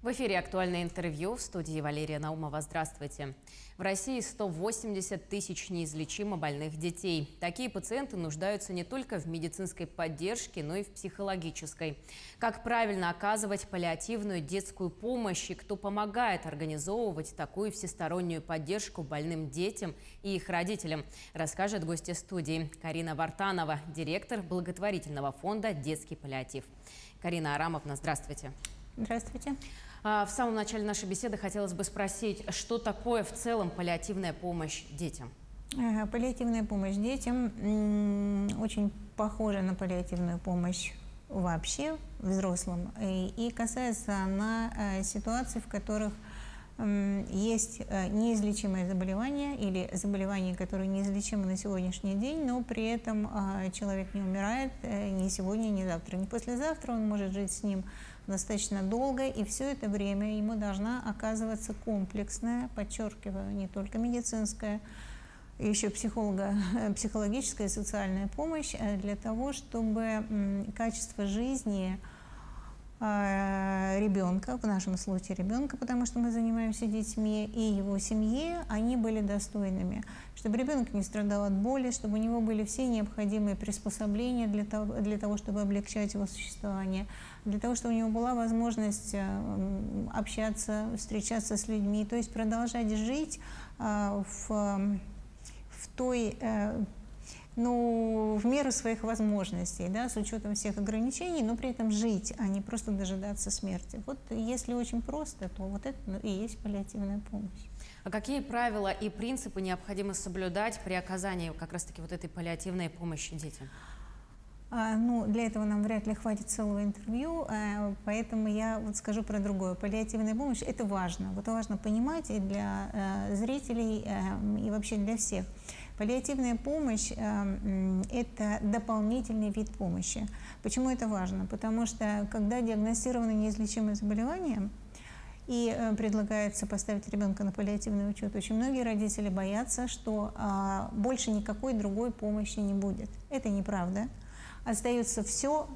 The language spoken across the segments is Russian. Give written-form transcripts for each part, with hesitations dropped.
В эфире «Актуальное интервью», в студии Валерия Наумова. Здравствуйте. В России 180 тысяч неизлечимо больных детей. Такие пациенты нуждаются не только в медицинской поддержке, но и в психологической. Как правильно оказывать паллиативную детскую помощь и кто помогает организовывать такую всестороннюю поддержку больным детям и их родителям, расскажет гостья студии Карина Вартанова, директор благотворительного фонда «Детский паллиатив». Карина Арамовна, здравствуйте. Здравствуйте. В самом начале нашей беседы хотелось бы спросить, что такое в целом паллиативная помощь детям? Паллиативная помощь детям очень похожа на паллиативную помощь вообще взрослым. И касается она ситуаций, в которых есть неизлечимое заболевание или заболевание, которое неизлечимо на сегодняшний день, но при этом человек не умирает ни сегодня, ни завтра, ни послезавтра. Он может жить с ним достаточно долго, и все это время ему должна оказываться комплексная, подчеркиваю, не только медицинская, еще психологическая и социальная помощь для того, чтобы качество жизни ребенка, в нашем случае ребенка, потому что мы занимаемся детьми, и его семье, они были достойными. Чтобы ребенок не страдал от боли, чтобы у него были все необходимые приспособления для того, чтобы облегчать его существование, для того, чтобы у него была возможность общаться, встречаться с людьми, то есть продолжать жить в меру своих возможностей, да, с учетом всех ограничений, но при этом жить, а не просто дожидаться смерти. Вот если очень просто, то вот это и есть паллиативная помощь. А какие правила и принципы необходимо соблюдать при оказании как раз-таки вот этой паллиативной помощи детям? Для этого нам вряд ли хватит целого интервью, поэтому я скажу про другое. Паллиативная помощь – это важно. Вот важно понимать и для зрителей, и вообще для всех. Паллиативная помощь – это дополнительный вид помощи. Почему это важно? Потому что, когда диагностировано неизлечимое заболевание и предлагается поставить ребенка на паллиативный учет, очень многие родители боятся, что больше никакой другой помощи не будет. Это неправда. Остается все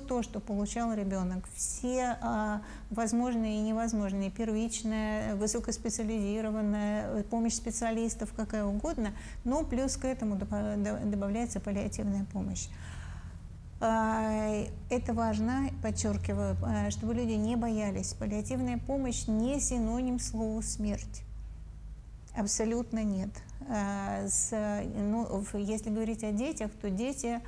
то, что получал ребенок, все возможные и невозможные, первичная, высокоспециализированная, помощь специалистов, какая угодно, но плюс к этому добавляется паллиативная помощь. Это важно, подчеркиваю, чтобы люди не боялись. Паллиативная помощь не синоним слова «смерть». Абсолютно нет. Если говорить о детях, то дети,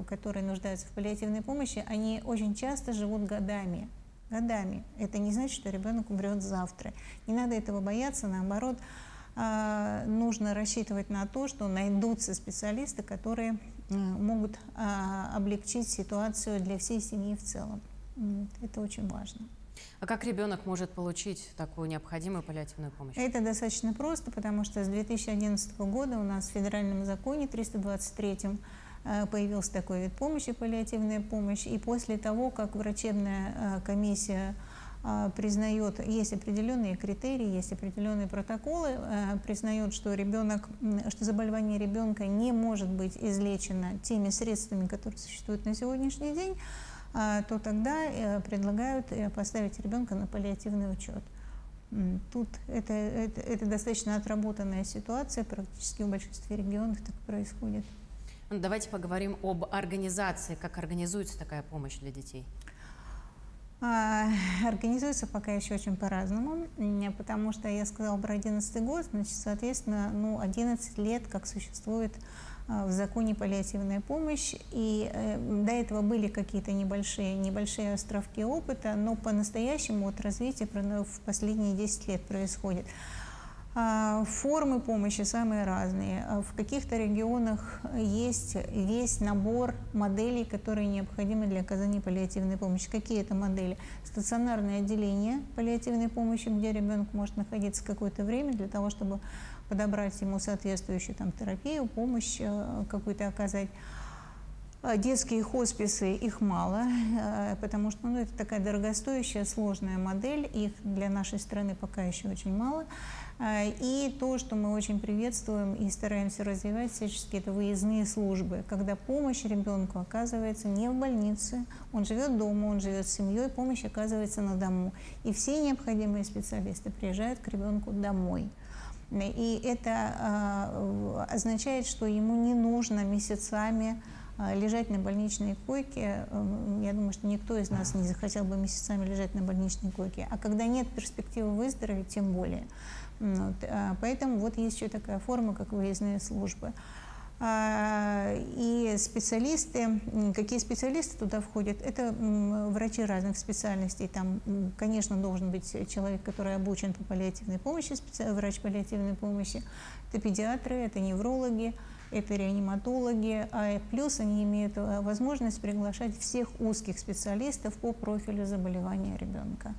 которые нуждаются в паллиативной помощи, они очень часто живут годами. Годами. Это не значит, что ребенок умрет завтра. Не надо этого бояться, наоборот, нужно рассчитывать на то, что найдутся специалисты, которые могут облегчить ситуацию для всей семьи в целом. Это очень важно. А как ребенок может получить такую необходимую паллиативную помощь? Это достаточно просто, потому что с 2011 года у нас в федеральном законе 323 появился такой вид помощи, паллиативная помощь. И после того, как врачебная комиссия признает, есть определенные критерии, есть определенные протоколы, признает, что заболевание ребенка не может быть излечено теми средствами, которые существуют на сегодняшний день, то тогда предлагают поставить ребенка на паллиативный учет. Тут это достаточно отработанная ситуация, практически в большинстве регионов так происходит. Давайте поговорим об организации, как организуется такая помощь для детей. Организуется пока еще очень по-разному, потому что я сказала про 2011 год, значит, соответственно, 11 лет, как существует в законе паллиативная помощь, и до этого были какие-то небольшие островки опыта, но по-настоящему развитие в последние 10 лет происходит. Формы помощи самые разные. В каких-то регионах есть весь набор моделей, которые необходимы для оказания паллиативной помощи. Какие это модели? Стационарное отделение паллиативной помощи, где ребенок может находиться какое-то время для того, чтобы подобрать ему соответствующую терапию, помощь какую-то оказать. Детские хосписы, их мало, потому что это такая дорогостоящая, сложная модель, их для нашей страны пока еще очень мало. И то, что мы очень приветствуем и стараемся развивать всячески, это выездные службы, когда помощь ребенку оказывается не в больнице, он живет дома, он живет с семьей, помощь оказывается на дому. И все необходимые специалисты приезжают к ребенку домой. И это означает, что ему не нужно месяцами лежать на больничной койке. Я думаю, что никто из нас не захотел бы месяцами лежать на больничной койке. А когда нет перспективы выздороветь, тем более. Вот. Поэтому вот есть еще такая форма, как выездные службы. И специалисты, какие специалисты туда входят, это врачи разных специальностей. Там, конечно, должен быть человек, который обучен по паллиативной помощи, врач паллиативной помощи. Это педиатры, это неврологи, это реаниматологи, плюс они имеют возможность приглашать всех узких специалистов по профилю заболевания ребенка.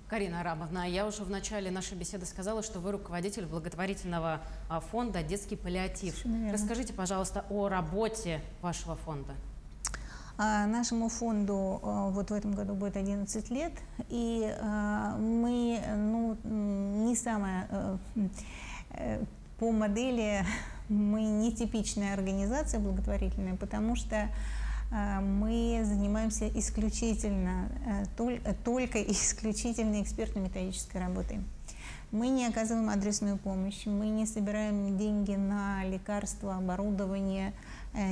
Карина Арабовна, я уже в начале нашей беседы сказала, что вы руководитель благотворительного фонда «Детский паллиатив». Расскажите, пожалуйста, о работе вашего фонда. Нашему фонду вот в этом году будет 11 лет, и мы не самая по модели, мы нетипичная организация благотворительная, потому что мы занимаемся исключительно, только исключительно экспертно-методической работой. Мы не оказываем адресную помощь, мы не собираем деньги на лекарства, оборудование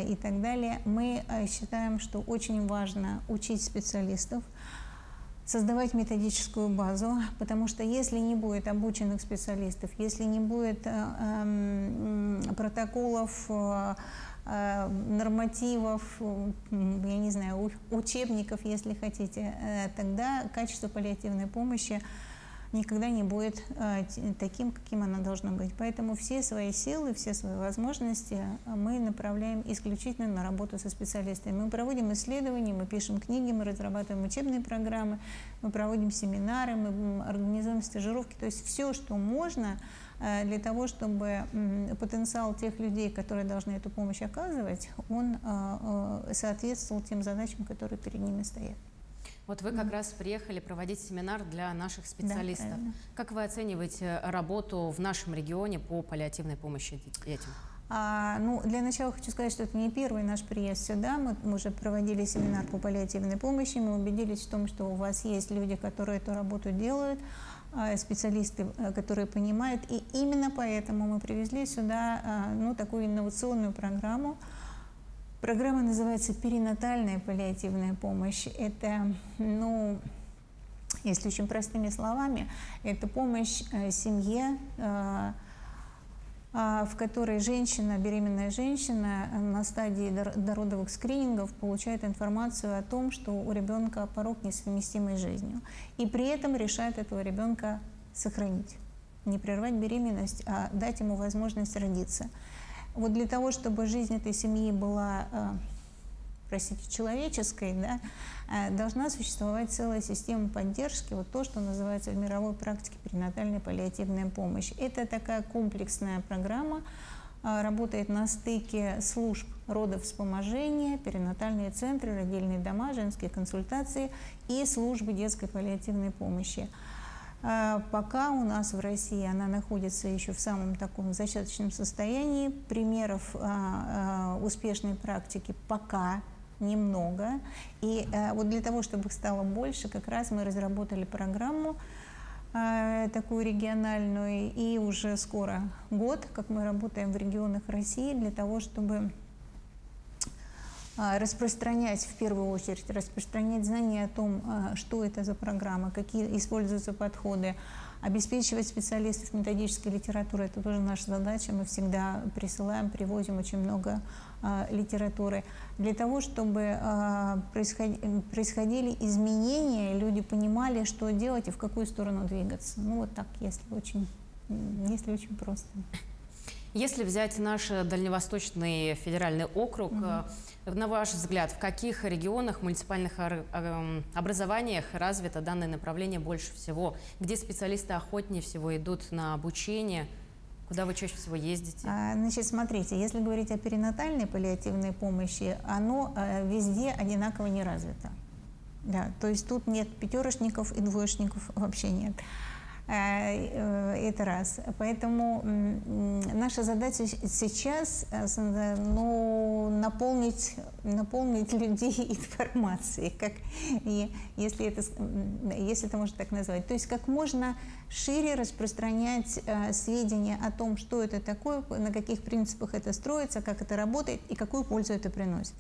и так далее. Мы считаем, что очень важно учить специалистов, создавать методическую базу, потому что если не будет обученных специалистов, если не будет протоколов, нормативов, я не знаю, учебников, если хотите, тогда качество паллиативной помощи никогда не будет таким, каким оно должно быть. Поэтому все свои силы, все свои возможности мы направляем исключительно на работу со специалистами. Мы проводим исследования, мы пишем книги, мы разрабатываем учебные программы, мы проводим семинары, мы организуем стажировки, то есть все, что можно для того, чтобы потенциал тех людей, которые должны эту помощь оказывать, он соответствовал тем задачам, которые перед ними стоят. Вот вы как раз приехали проводить семинар для наших специалистов. Да, как вы оцениваете работу в нашем регионе по паллиативной помощи детям? Для начала хочу сказать, что это не первый наш приезд сюда. Мы уже проводили семинар по паллиативной помощи. Мы убедились в том, что у вас есть люди, которые эту работу делают, специалисты, которые понимают. И именно поэтому мы привезли сюда такую инновационную программу. Программа называется «Перинатальная паллиативная помощь». Это, если очень простыми словами, это помощь семье, в которой беременная женщина на стадии дородовых скринингов получает информацию о том, что у ребенка порог несовместимый с жизнью. И при этом решает этого ребенка сохранить. Не прервать беременность, а дать ему возможность родиться. Вот для того, чтобы жизнь этой семьи была, простите, человеческой, должна существовать целая система поддержки, вот то, что называется в мировой практике перинатальная паллиативная помощь. Это такая комплексная программа, работает на стыке служб родовспоможения, перинатальные центры, родильные дома, женские консультации и службы детской паллиативной помощи. Пока у нас в России она находится еще в самом таком зачаточном состоянии. Примеров успешной практики пока немного. И вот для того, чтобы их стало больше, как раз мы разработали программу такую региональную. И уже скоро год, как мы работаем в регионах России, для того, чтобы распространять, в первую очередь, распространять знания о том, что это за программа, какие используются подходы, обеспечивать специалистов методической литературы. Это тоже наша задача. Мы всегда присылаем, привозим очень много литературы. Для того, чтобы происходили изменения, люди понимали, что делать и в какую сторону двигаться. Вот так, если очень просто. Если взять наш Дальневосточный федеральный округ, на ваш взгляд, в каких регионах, муниципальных образованиях развито данное направление больше всего? Где специалисты охотнее всего идут на обучение? Куда вы чаще всего ездите? Значит, смотрите, если говорить о перинатальной паллиативной помощи, оно везде одинаково не развито. Да, то есть тут нет пятерочников и двоечников, вообще нет. Это раз. Поэтому наша задача сейчас наполнить людей информацией, если это можно так назвать. То есть как можно шире распространять сведения о том, что это такое, на каких принципах это строится, как это работает и какую пользу это приносит.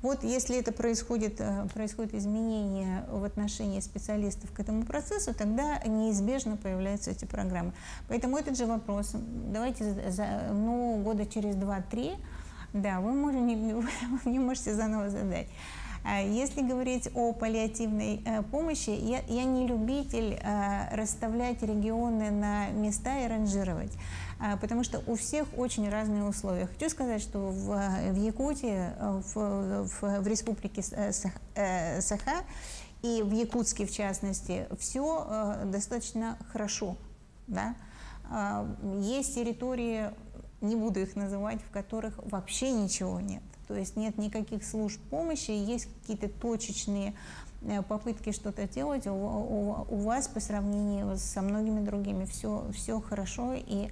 Вот если это происходит изменение в отношении специалистов к этому процессу, тогда неизбежно появляются эти программы. Поэтому этот же вопрос, давайте, года через 2-3, да, вы мне можете заново задать. Если говорить о паллиативной помощи, я не любитель расставлять регионы на места и ранжировать, потому что у всех очень разные условия. Хочу сказать, что в Якутии, в республике Саха и в Якутске, в частности, все достаточно хорошо. Да? Есть территории, не буду их называть, в которых вообще ничего нет. То есть нет никаких служб помощи, есть какие-то точечные попытки что-то делать. У вас по сравнению со многими другими все хорошо. И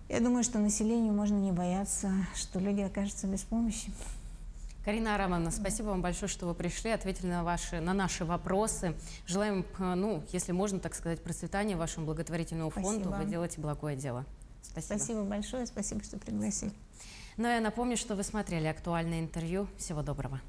я думаю, что населению можно не бояться, что люди окажутся без помощи. Карина Арамовна, спасибо вам большое, что вы пришли, ответили на наши вопросы. Желаем, если можно так сказать, процветания вашему благотворительному фонду. Вы делаете благое дело. Спасибо. Спасибо большое, спасибо, что пригласили. Ну и я напомню, что вы смотрели актуальное интервью. Всего доброго.